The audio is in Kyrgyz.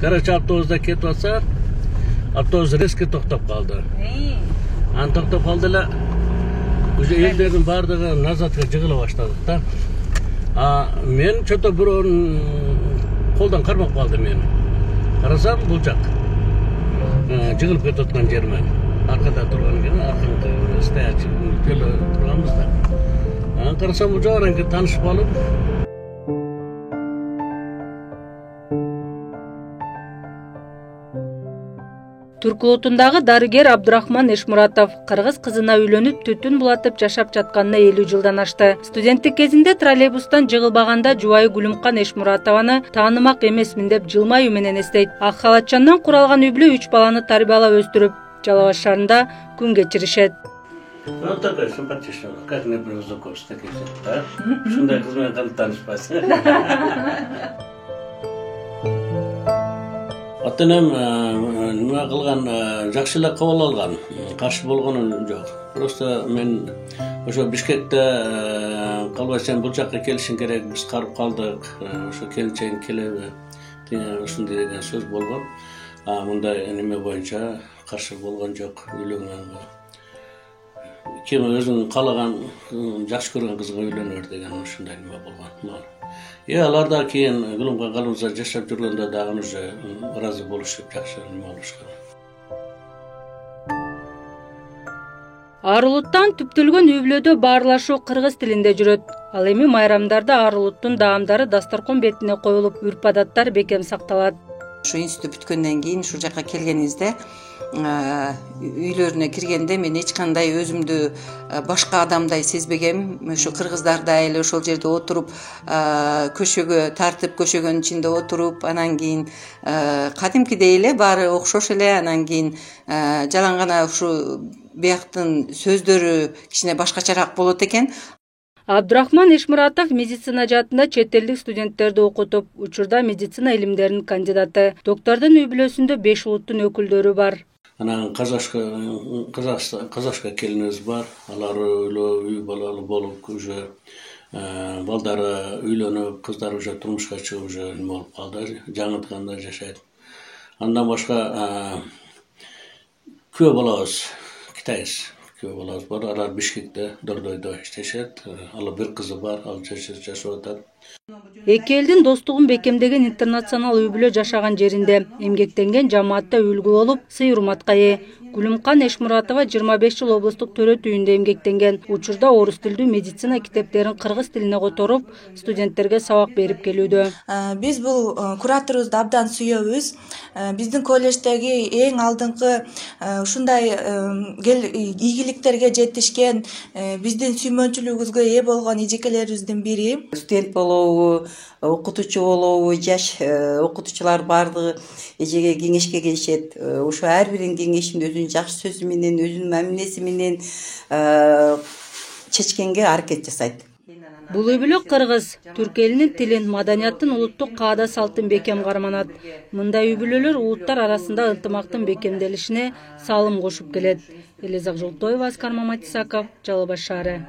Короче, автобуста кетип атса, автобус резко токтоп калды. Аны токтоп калды эле, уже элдердин бардыгы назатка жыгыла баштадык да. Мен чото бирөөнүн колдон кармап калды мени. Карасам бул жак. Жыгылып кетип аткан жермен. Аркада турган экен, аркаңда стоячий келе турганбыз да. Карасам бул жок анан таанышып алып. Туркулутундагы дарыгер Абдурахман Эшмуратов кыргыз кызына үйлөнүп түтүн булатып жашап жатканына 50 жылдан ашты. Студенттик кезинде троллейбустан жыгылбаганда жубайы Гүлүмкан Эшмуратованы таанымак эмесмин деп жылмаюу менен эстейт. Ак халатчандан куралган үй бүлө 3 баланы тарбиялап өстүрүп, Жалал Абад шаарында күн кечиришет. Вот такой симпатичный, как не Брюзаковский, да? Шундай кыз менен кантип таанышпайсың? Атанам нема кылган, жакшы эле кабыл алган, каршы болгонум жок. Просто мен ошо Бишкекте калбай сен бул жакка келишиң керек, биз карып калдык, ошо келинчегиң келеби? Ушундай деген сөз болгон. Мындай неме боюнча каршы болгон жок, үйлөнгөнгө. Ким өзүң каалаган, жакшы көргөн кызга үйлөнө бер деген ушундай неме болгон. Алар да кийин Гүлүмкан калыбызда жашап жүргөндө дагы уже ыраазы болушуп, жакшы неме болушкан. Ар улуттан түптөлгөн үй бүлөдө баарлашуу кыргыз тилинде жүрөт. Ал эми майрамдарда ар улуттун даамдары дасторкон бетине коюлуп, үрп-адаттар бекем сакталат. Ушу институт бүткөндөн кийин ушул жакка келгенибизде үйлөрүнө киргенде мен эч кандай өзүмдү башка адамдай сезбегем. Ушу кыргыздардай эле ошол жерде отуруп, көшөгө тартып, көшөгөнүн ичинде отуруп, анан кийин кадимкидей эле баары окшош эле, анан кийин жалаң гана ушу бияктын сөздөрү кичине башкачараак болот экен. Абдурахман Эшмуратов медицина жаатында чет элдик студенттерди окутуп, учурда медицина илимдеринин кандидаты. Доктордун үй бүлөсүндө 5 улуттун өкүлдөрү бар. Анан казашка келинибиз бар. Алар үй балалуу болуп, уже балдары үйлөнүп, кыздары уже турмушка чыгып, уже неме болуп калды, жаңыртканда жашайт. Андан башка күйөө балабыз китайыз. Күйөө балабыз бар. Алар Бишкекте, Дордойдо иштешет. Алар бир кызы бар, ал жашап атат. Эки элдин достугун бекемдеген интернационал үй бүлө жашаган жеринде эмгектенген жамаатта үлгү болуп, сый-урматка ээ. Гүлүмкан Эшмуратова 25 жыл облустук төрөт үйүндө эмгектенген. Учурда орус тилдүү медицина китептерин кыргыз тилине которуп, студенттерге сабак берип келүүдө. Биз бул кураторубузду абдан сүйөбүз. Биздин колледждеги эң алдыңкы ушундай ийгиликтерге жетишкен, биздин сүймөнчүлүгүбүзгө ээ болгон эжекелерибиздин бири. Студент болобу, окутуучу болобу, жаш окутуучулар бардыгы эжеге кеңешке келишет. Ошо ар биринин кеңешин өзүнүн жакшы сөзү менен, өзүнүн мамилеси менен чечкенге аракет жасайт. Бул үй бүлө кыргыз, түрк элинин тилин, маданиятын, улуттук каада салтын бекем карманат. Мындай үй бүлөлөр улуттар арасында ынтымактын бекемделишине салым кошуп келет. Элизак Жолтоева, Аскар Маматисаков, Жалал Абад шаары.